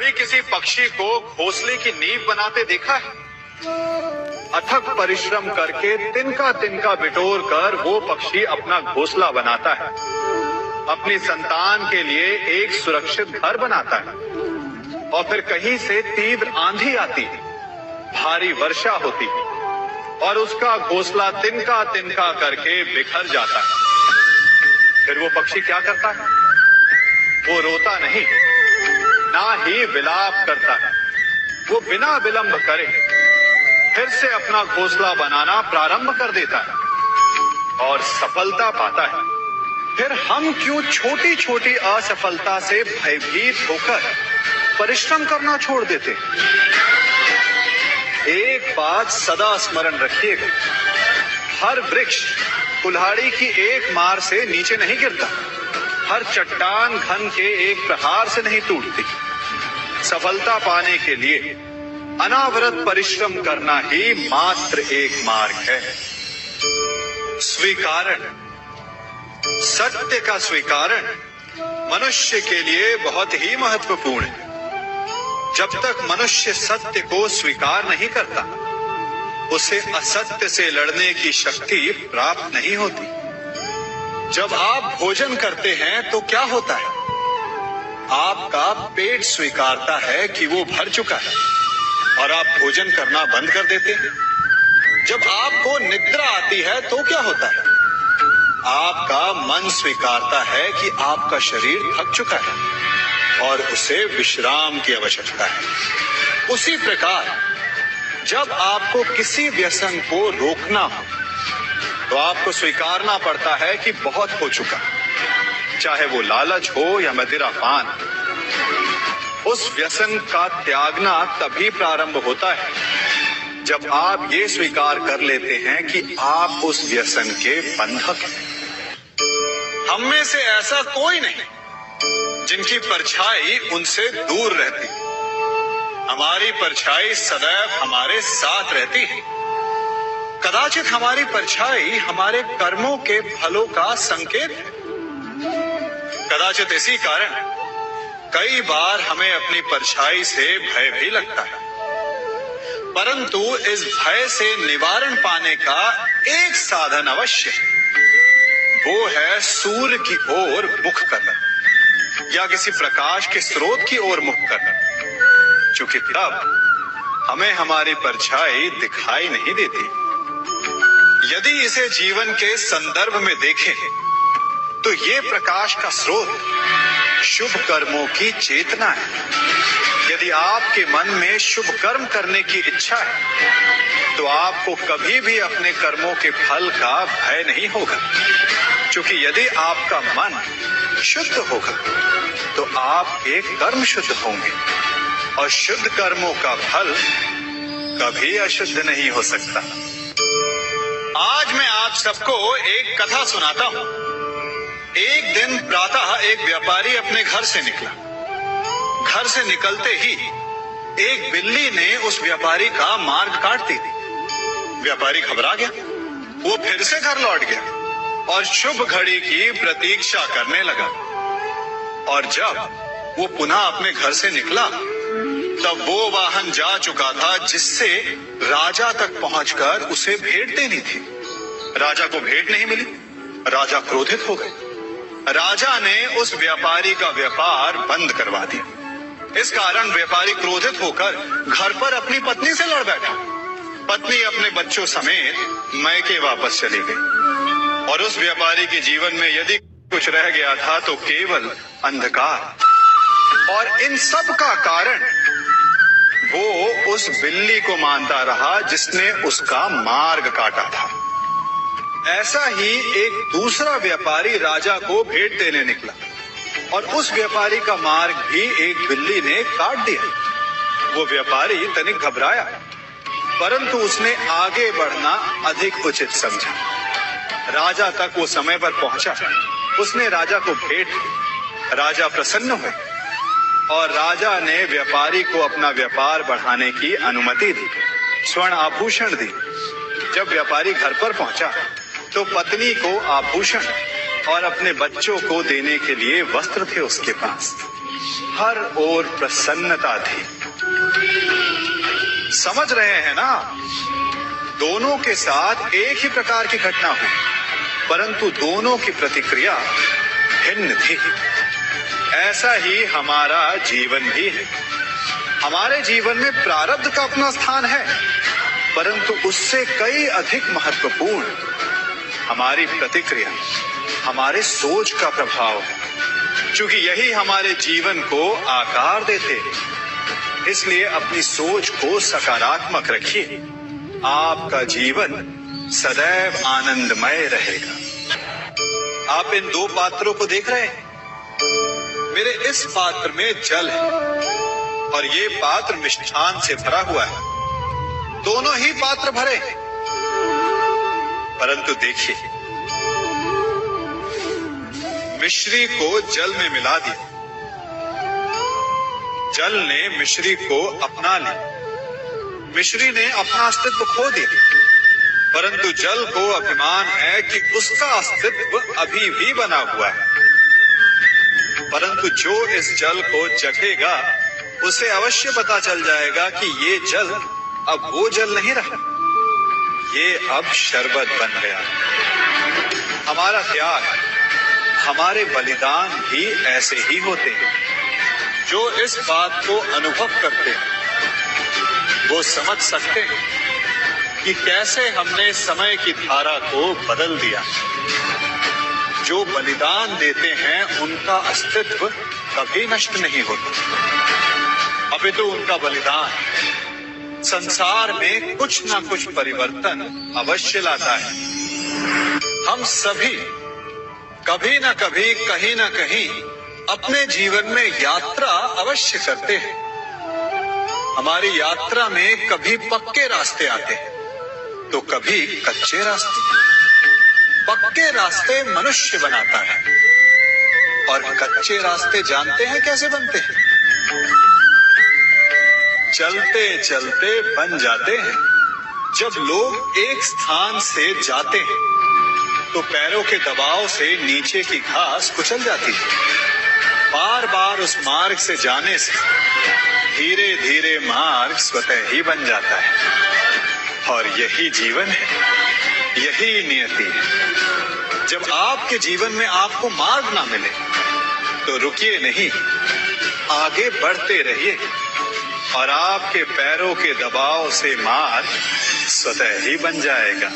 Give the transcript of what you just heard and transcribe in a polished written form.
कभी किसी पक्षी को घोंसले की नींव बनाते देखा है? अथक परिश्रम करके तिनका तिनका बिटोर कर वो पक्षी अपना घोंसला बनाता है, अपनी संतान के लिए एक सुरक्षित घर बनाता है। और फिर कहीं से तीव्र आंधी आती है, भारी वर्षा होती है और उसका घोंसला तिनका तिनका करके बिखर जाता है। फिर वो पक्षी क्या करता है? वो रोता नहीं, ना ही विलाप करता है। वो बिना विलंब करे फिर से अपना घोंसला बनाना प्रारंभ कर देता है और सफलता पाता है। फिर हम क्यों छोटी छोटी असफलता से भयभीत होकर परिश्रम करना छोड़ देते? एक बात सदा स्मरण रखिएगा, हर वृक्ष कुल्हाड़ी की एक मार से नीचे नहीं गिरता, हर चट्टान घन के एक प्रहार से नहीं टूटती। सफलता पाने के लिए अनावरत परिश्रम करना ही मात्र एक मार्ग है। स्वीकारण, सत्य का स्वीकारण मनुष्य के लिए बहुत ही महत्वपूर्ण है। जब तक मनुष्य सत्य को स्वीकार नहीं करता, उसे असत्य से लड़ने की शक्ति प्राप्त नहीं होती। जब आप भोजन करते हैं तो क्या होता है? आपका पेट स्वीकारता है कि वो भर चुका है और आप भोजन करना बंद कर देते हैं। जब आपको निद्रा आती है तो क्या होता है? आपका मन स्वीकारता है कि आपका शरीर थक चुका है और उसे विश्राम की आवश्यकता है। उसी प्रकार जब आपको किसी व्यसन को रोकना हो तो आपको स्वीकारना पड़ता है कि बहुत हो चुका, चाहे वो लालच हो या मदिरापान। उस व्यसन का त्यागना तभी प्रारंभ होता है जब आप ये स्वीकार कर लेते हैं कि आप उस व्यसन के बंधक हैं। हम में से ऐसा कोई नहीं जिनकी परछाई उनसे दूर रहती। हमारी परछाई सदैव हमारे साथ रहती है। कदाचित हमारी परछाई हमारे कर्मों के फलों का संकेत है। कदाचित इसी कारण कई बार हमें अपनी परछाई से भय भी लगता है, परंतु इस भय से निवारण पाने का एक साधन अवश्य है। वो है सूर्य की ओर मुख करना या किसी प्रकाश के स्रोत की ओर मुख करना, क्योंकि तब हमें हमारी परछाई दिखाई नहीं देती। यदि इसे जीवन के संदर्भ में देखें तो ये प्रकाश का स्रोत शुभ कर्मों की चेतना है। यदि आपके मन में शुभ कर्म करने की इच्छा है तो आपको कभी भी अपने कर्मों के फल का भय नहीं होगा, क्योंकि यदि आपका मन शुद्ध होगा तो आपके कर्म शुद्ध होंगे और शुद्ध कर्मों का फल कभी अशुद्ध नहीं हो सकता। आज मैं आप सबको एक कथा सुनाता हूं। एक दिन प्रातः एक व्यापारी अपने घर से निकला। घर से निकलते ही एक बिल्ली ने उस व्यापारी का मार्ग काट दी। व्यापारी घबरा गया, वो फिर से घर लौट गया और शुभ घड़ी की प्रतीक्षा करने लगा। और जब वो पुनः अपने घर से निकला तब वो वाहन जा चुका था जिससे राजा तक पहुंचकर उसे भेंट देनी थी। राजा को भेंट नहीं मिली। राजा क्रोधित हो गए। राजा ने उस व्यापारी का व्यापार बंद करवा दिया। इस कारण व्यापारी क्रोधित होकर घर पर अपनी पत्नी से लड़ बैठा। पत्नी अपने बच्चों समेत मैके वापस चली गई और उस व्यापारी के जीवन में यदि कुछ रह गया था तो केवल अंधकार। और इन सब का कारण वो उस बिल्ली को मानता रहा जिसने उसका मार्ग काटा था। ऐसा ही एक दूसरा व्यापारी राजा को भेंट देने निकला और उस व्यापारी का मार्ग भी एक बिल्ली ने काट दिया। वो व्यापारी तनिक घबराया, परंतु उसने आगे बढ़ना अधिक उचित समझा। राजा तक वो समय पर पहुंचा। उसने राजा को भेंट दी। राजा प्रसन्न हुए और राजा ने व्यापारी को अपना व्यापार बढ़ाने की अनुमति दी, स्वर्ण आभूषण दी। जब व्यापारी घर पर पहुंचा तो पत्नी को आभूषण और अपने बच्चों को देने के लिए वस्त्र थे उसके पास। हर ओर प्रसन्नता थी। समझ रहे हैं ना? दोनों के साथ एक ही प्रकार की घटना हुई, परंतु दोनों की प्रतिक्रिया भिन्न थी। ऐसा ही हमारा जीवन भी है। हमारे जीवन में प्रारब्ध का अपना स्थान है, परंतु उससे कई अधिक महत्वपूर्ण हमारी प्रतिक्रिया, हमारे सोच का प्रभाव है। क्योंकि यही हमारे जीवन को आकार देते हैं। इसलिए अपनी सोच को सकारात्मक रखिए। आपका जीवन सदैव आनंदमय रहेगा। आप इन दो पात्रों को देख रहे हैं। मेरे इस पात्र में जल है और ये पात्र मिष्ठान से भरा हुआ है। दोनों ही पात्र भरे हैं, परंतु देखिए, मिश्री को जल में मिला दिया। जल ने मिश्री को अपना लिया। मिश्री ने अपना अस्तित्व खो दिया, परंतु जल को अभिमान है कि उसका अस्तित्व अभी भी बना हुआ है। परंतु जो इस जल को चखेगा उसे अवश्य पता चल जाएगा कि ये जल अब वो जल नहीं रहा, ये अब शरबत बन गया। हमारा त्याग, हमारे बलिदान भी ऐसे ही होते हैं। जो इस बात को अनुभव करते हैं वो समझ सकते हैं कि कैसे हमने समय की धारा को बदल दिया। जो बलिदान देते हैं उनका अस्तित्व कभी नष्ट नहीं होता, अपितु उनका बलिदान संसार में कुछ ना कुछ परिवर्तन अवश्य लाता है। हम सभी कभी ना कभी, कहीं ना कहीं अपने जीवन में यात्रा अवश्य करते हैं। हमारी यात्रा में कभी पक्के रास्ते आते हैं तो कभी कच्चे रास्ते। पक्के रास्ते मनुष्य बनाता है और कच्चे रास्ते जानते हैं कैसे बनते हैं? चलते चलते बन जाते हैं। जब लोग एक स्थान से जाते हैं तो पैरों के दबाव से नीचे की घास कुचल जाती है। बार बार उस मार्ग से जाने से धीरे धीरे मार्ग स्वतः ही बन जाता है। और यही जीवन है, यही नियति है। जब आपके जीवन में आपको मार्ग ना मिले तो रुकिए नहीं, आगे बढ़ते रहिए और आपके पैरों के दबाव से मार्ग स्वतः ही बन जाएगा।